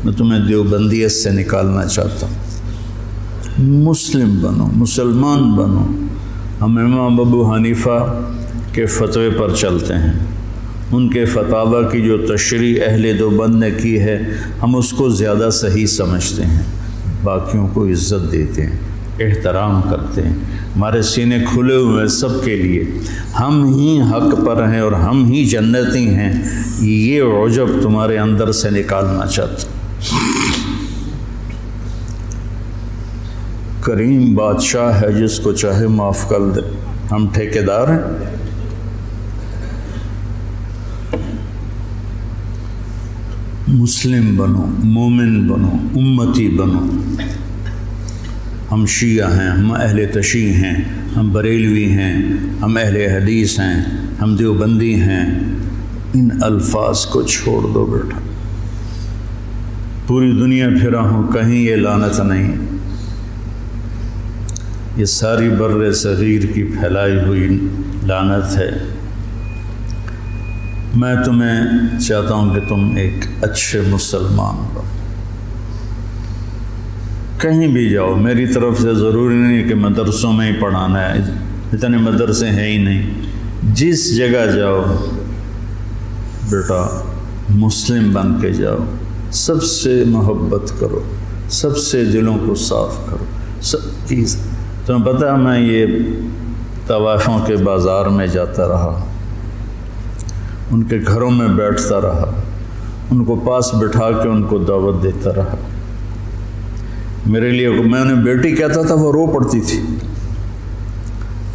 Speaker 1: میں تمہیں دیوبندیت سے نکالنا چاہتا ہوں، مسلم بنو، مسلمان بنو۔ ہم امام ابو حنیفہ کے فتوے پر چلتے ہیں، ان کے فتاوی کی جو تشریح اہل دیوبند نے کی ہے ہم اس کو زیادہ صحیح سمجھتے ہیں، باقیوں کو عزت دیتے ہیں، احترام کرتے ہیں، ہمارے سینے کھلے ہوئے سب کے لیے، ہم ہی حق پر ہیں اور ہم ہی جنتی ہیں، یہ عجب تمہارے اندر سے نکالنا چاہتا ہوں۔ کریم بادشاہ ہے جس کو چاہے معاف کر دے، ہم ٹھیکیدار ہیں۔ مسلم بنو، مومن بنو، امتی بنو۔ ہم شیعہ ہیں، ہم اہل تشیع ہیں، ہم بریلوی ہیں، ہم اہل حدیث ہیں، ہم دیوبندی ہیں، ان الفاظ کو چھوڑ دو بیٹا۔ پوری دنیا پھرا ہوں، کہیں یہ لعنت نہیں، یہ ساری بر صغیر کی پھیلائی ہوئی لعنت ہے۔ میں تمہیں چاہتا ہوں کہ تم ایک اچھے مسلمان بنو، کہیں بھی جاؤ، میری طرف سے ضروری نہیں کہ مدرسوں میں ہی پڑھانا ہے، اتنے مدرسے ہیں ہی نہیں، جس جگہ جاؤ بیٹا مسلم بن کے جاؤ، سب سے محبت کرو، سب سے دلوں کو صاف کرو، سب چیز۔ تمہیں پتہ ہے میں یہ طوائفوں کے بازار میں جاتا رہا، ان کے گھروں میں بیٹھتا رہا، ان کو پاس بٹھا کے ان کو دعوت دیتا رہا۔ میرے لیے میں نے بیٹی کہتا تھا، وہ رو پڑتی تھی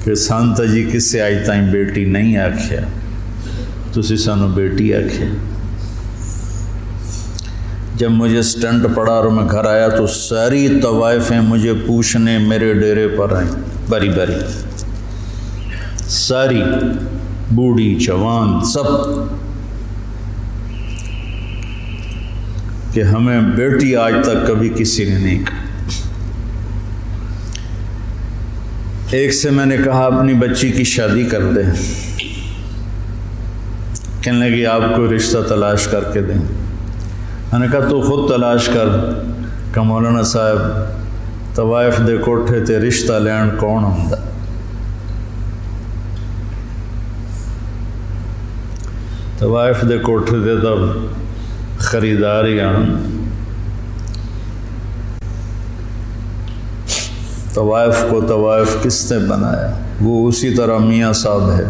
Speaker 1: کہ سانتا جی کس سے آئی تائیں بیٹی نہیں آکھیا، تسی سانو بیٹی آکھیا۔ جب مجھے سٹنٹ پڑا اور میں گھر آیا تو ساری طوائفیں مجھے پوچھنے میرے ڈیرے پر آئیں، باری باری، ساری، بوڑھی جوان سب، کہ ہمیں بیٹی آج تک کبھی کسی نے نہیں کہا۔ ایک سے میں نے کہا اپنی بچی کی شادی کر دیں، کہنے لگی آپ کو رشتہ تلاش کر کے دیں۔ میں نے کہا تو خود تلاش کر، کہ مولانا صاحب طوائف دے کوٹھے تے رشتہ لین کون ہوندا؟ طوائف دے کوٹھے تے تب خریدار ہی آن۔ طوائف کو طوائف کس نے بنایا؟ وہ اسی طرح میاں صاحب ہے،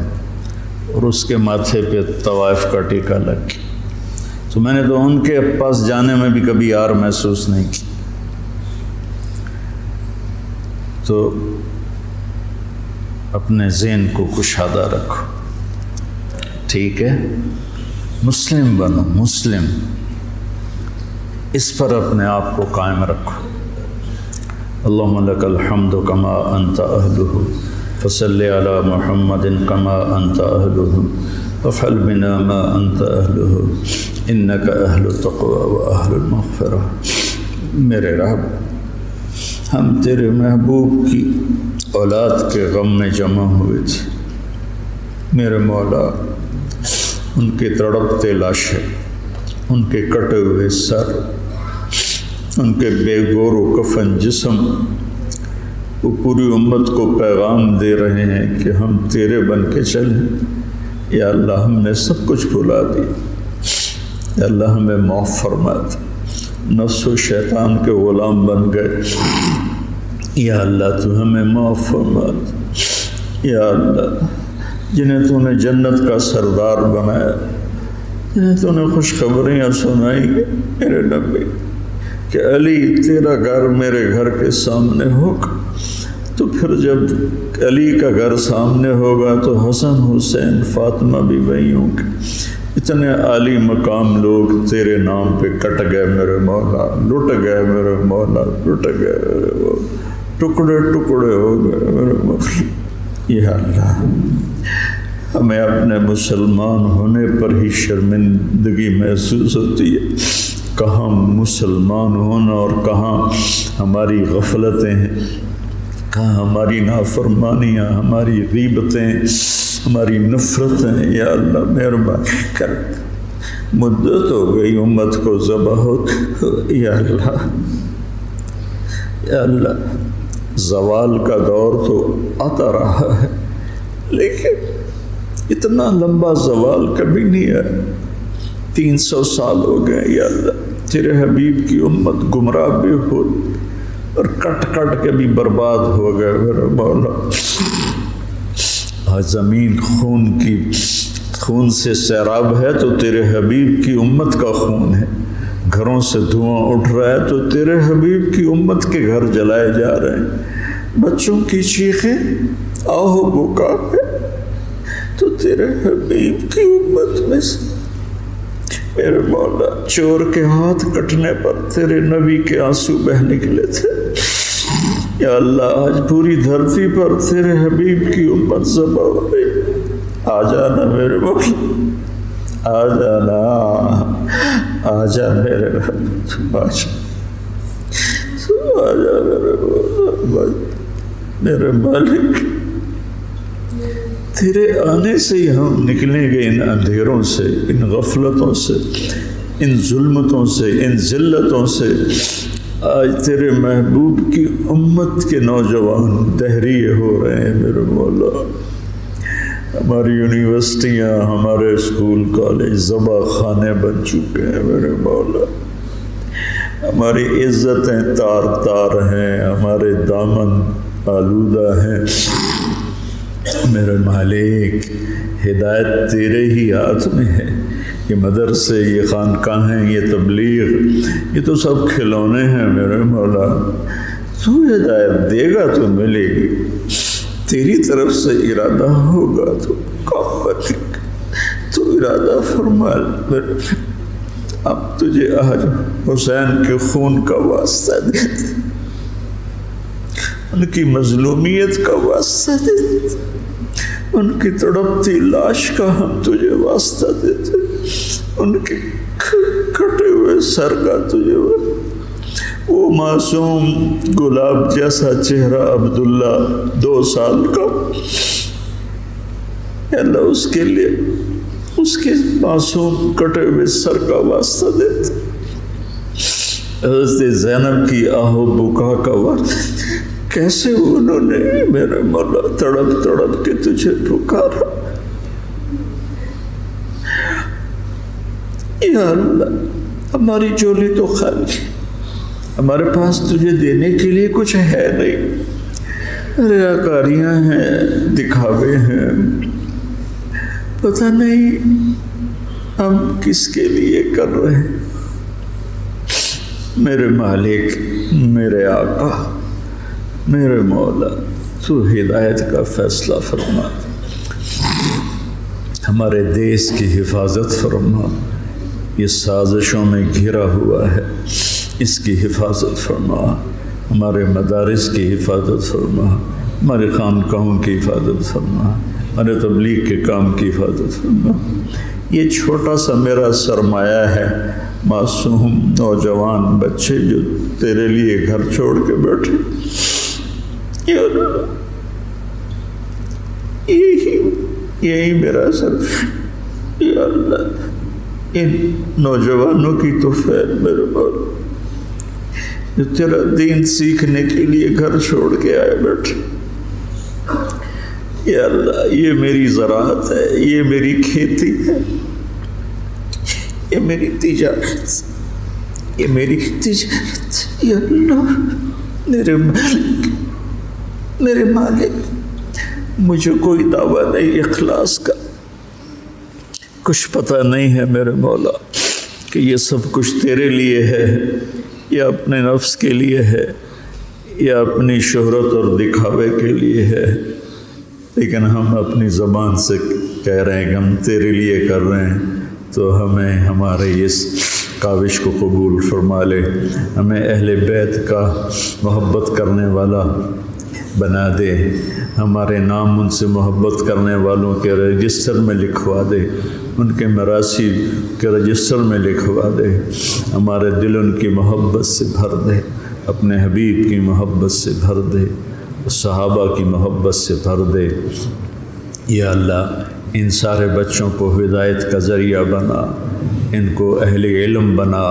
Speaker 1: اور اس کے ماتھے پہ طوائف کا ٹیکا لگ گیا۔ تو میں نے تو ان کے پاس جانے میں بھی کبھی یار محسوس نہیں کی۔ تو اپنے ذہن کو کشادہ رکھو، ٹھیک ہے؟ مسلم بنو، مسلم، اس پر اپنے آپ کو قائم رکھو۔ اللہم لک الحمد کما انت اہلہ فصلی علی محمد کما انت اہلہ وافعل بنا ما انت اہلہ انک اہل التقوی و اہل المغفرہ۔ میرے رب، ہم تیرے محبوب کی اولاد کے غم میں جمع ہوئے تھے، میرے مولا، ان کے تڑپتے لاشیں، ان کے کٹے ہوئے سر، ان کے بے گور و کفن جسم، وہ پوری امت کو پیغام دے رہے ہیں کہ ہم تیرے بن کے چلیں۔ یا اللہ ہم نے سب کچھ بھلا دیا، یا اللہ ہمیں معاف فرما دے، نفس و شیطان کے غلام بن گئے، یا اللہ تو ہمیں معاف فرما دے۔ یا اللہ جنہیں تو نے جنت کا سردار بنایا، جنہیں تو نے خوشخبریاں سنائی میرے نبی کہ علی تیرا گھر میرے گھر کے سامنے ہوگا، تو پھر جب علی کا گھر سامنے ہوگا تو حسن حسین فاطمہ بھی وہیں ہوں گے۔ اتنے عالی مقام لوگ تیرے نام پہ کٹ گئے میرے مولا، لٹ گئے میرے مولا، لٹ گئے میرے مولا، ٹکڑے ٹکڑے ہو گئے میرے مولا۔ یا اللہ ہمیں اپنے مسلمان ہونے پر ہی شرمندگی محسوس ہوتی ہے، کہاں مسلمان ہونا اور کہاں ہماری غفلتیں ہیں۔ کہاں ہماری نافرمانیاں، ہماری غیبتیں، ہماری نفرتیں، یا اللہ مہربانی کر، مدت ہو گئی امت کو ذبح ہو، یا اللہ زوال کا دور تو آتا رہا ہے، لیکن اتنا لمبا زوال کبھی نہیں ہے۔ 300 سال ہو گئے یا اللہ، تیرے حبیب کی امت گمراہ بھی ہو اور کٹ کٹ کے بھی برباد ہو گئے میرے مولا۔ آج زمین خون سے سیراب ہے تو تیرے حبیب کی امت کا خون ہے، گھروں سے دھواں اٹھ رہا ہے تو تیرے حبیب کی امت کے گھر جلائے جا رہے ہیں، بچوں کی چیخیں آہو بکا ہے تو تیرے حبیب کی امت میں سے میرے مولا چور کے ہاتھ کٹنے پر تیرے نبی کے آنسو بہ نکلے تھے، یا اللہ آج پوری دھرتی پر تیرے حبیب کی امت ذبح ہو گئی۔ آ جانا میرے مولا، آ جانا، آ جا میرے رب، آ جا میرے مولا، میرے مالک، تیرے آنے سے ہی ہم نکلیں گے ان اندھیروں سے، ان غفلتوں سے، ان ظلمتوں سے، ان ذلتوں سے۔ آج تیرے محبوب کی امت کے نوجوان دہریے ہو رہے ہیں میرے مولا، ہماری یونیورسٹیاں، ہمارے اسکول کالج ذبح خانے بن چکے ہیں میرے مولا، ہماری عزتیں تار تار ہیں، ہمارے دامن آلودہ ہیں میرے مالک۔ ہدایت تیرے ہی ہاتھ میں ہے، یہ مدرسے، یہ خانقاہیں، یہ تبلیغ، یہ تو سب کھلونے ہیں میرے مولا، تو ہدایت دے گا تو ملے گی، تیری طرف سے ارادہ ہوگا تو تو ارادہ فرما۔ اب تجھے آج حسین کے خون کا واسطہ دیتے، ان کی مظلومیت کا واسطہ دیتے، ان کی تڑپتی لاش کا ہم تجھے واسطہ دیتے، ان کے کٹے ہوئے سر کا تجھے وہ معصوم گلاب جیسا چہرہ عبداللہ 2 سال کا، اللہ اس کے لیے اس کے معصوم کٹے ہوئے سر کا واسطہ دیتے، حضرت زینب کی آہو بکا کا واسطہ، کیسے انہوں نے میرے مولا تڑپ تڑپ کے تجھے پکارا، یا اللہ ہماری جولی تو خالی، ہمارے پاس تجھے دینے کے لیے کچھ ہے نہیں، ریاکاریاں ہیں، دکھاوے ہیں، پتہ نہیں ہم کس کے لیے کر رہے ہیں۔ میرے مالک، میرے آقا، میرے مولا، تو ہدایت کا فیصلہ فرما، ہمارے دیس کی حفاظت فرما، یہ سازشوں میں گھرا ہوا ہے، اس کی حفاظت فرما، ہمارے مدارس کی حفاظت فرما، ہمارے خانقاہوں کی حفاظت فرما، ہمارے تبلیغ کے کام کی حفاظت فرما۔ یہ چھوٹا سا میرا سرمایہ ہے، معصوم نوجوان بچے جو تیرے لیے گھر چھوڑ کے بیٹھے، یا اللہ یہی میرا سر، یا اللہ ان نوجوانوں کی تو خیر میرے مولا جو تیرا دین سیکھنے کے لیے گھر چھوڑ کے آئے بیٹھے، یا اللہ یہ میری زراعت ہے، یہ میری کھیتی ہے، یہ میری تجارت، یہ میری تجارت، یا اللہ میرے مالک، مجھے کوئی دعویٰ نہیں اخلاص کا، کچھ پتہ نہیں ہے میرے مولا کہ یہ سب کچھ تیرے لیے ہے یا اپنے نفس کے لیے ہے یا اپنی شہرت اور دکھاوے کے لیے ہے، لیکن ہم اپنی زبان سے کہہ رہے ہیں کہ ہم تیرے لیے کر رہے ہیں، تو ہمیں ہمارے اس کاوش کو قبول فرما لے، ہمیں اہل بیت کا محبت کرنے والا بنا دے، ہمارے نام ان سے محبت کرنے والوں کے رجسٹر میں لکھوا دے، ان کے مراثی کے رجسٹر میں لکھوا دے، ہمارے دل ان کی محبت سے بھر دے، اپنے حبیب کی محبت سے بھر دے، صحابہ کی محبت سے بھر دے۔ یا اللہ ان سارے بچوں کو ہدایت کا ذریعہ بنا، ان کو اہل علم بنا،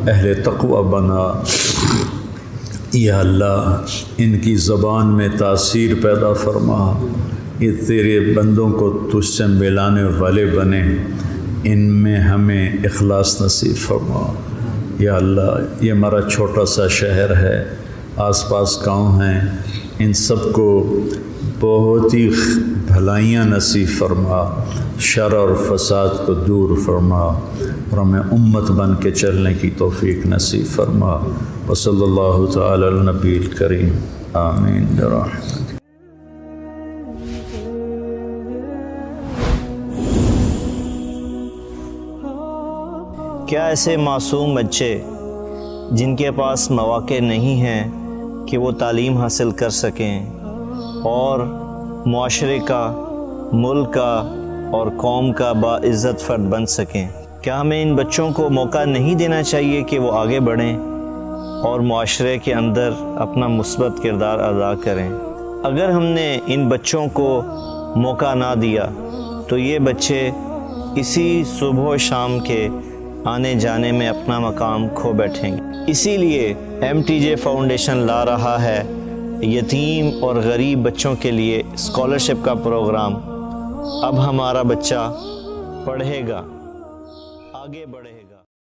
Speaker 1: اہل تقوی بنا۔ یا اللہ ان کی زبان میں تاثیر پیدا فرما، یہ تیرے بندوں کو تجھ سے ملانے والے بنے، ان میں ہمیں اخلاص نصیب فرما۔ یا اللہ یہ ہمارا چھوٹا سا شہر ہے، آس پاس گاؤں ہیں، ان سب کو بہت ہی بھلائیاں نصیب فرما، شر اور فساد کو دور فرما، اور ہمیں امت بن کے چلنے کی توفیق نصیب فرما۔ وصلی اللہ تعالی علی النبی الکریم، آمین برحمتک۔
Speaker 2: کیا ایسے معصوم بچے جن کے پاس مواقع نہیں ہیں کہ وہ تعلیم حاصل کر سکیں اور معاشرے کا، ملک کا اور قوم کا باعزت فرد بن سکیں، کیا ہمیں ان بچوں کو موقع نہیں دینا چاہیے کہ وہ آگے بڑھیں اور معاشرے کے اندر اپنا مثبت کردار ادا کریں؟ اگر ہم نے ان بچوں کو موقع نہ دیا تو یہ بچے اسی صبح و شام کے آنے جانے میں اپنا مقام کھو بیٹھیں گے۔ اسی لیے MTJ فاؤنڈیشن لا رہا ہے یتیم اور غریب بچوں کے لیے اسکالرشپ کا پروگرام۔ اب ہمارا بچہ پڑھے گا، آگے بڑھے گا۔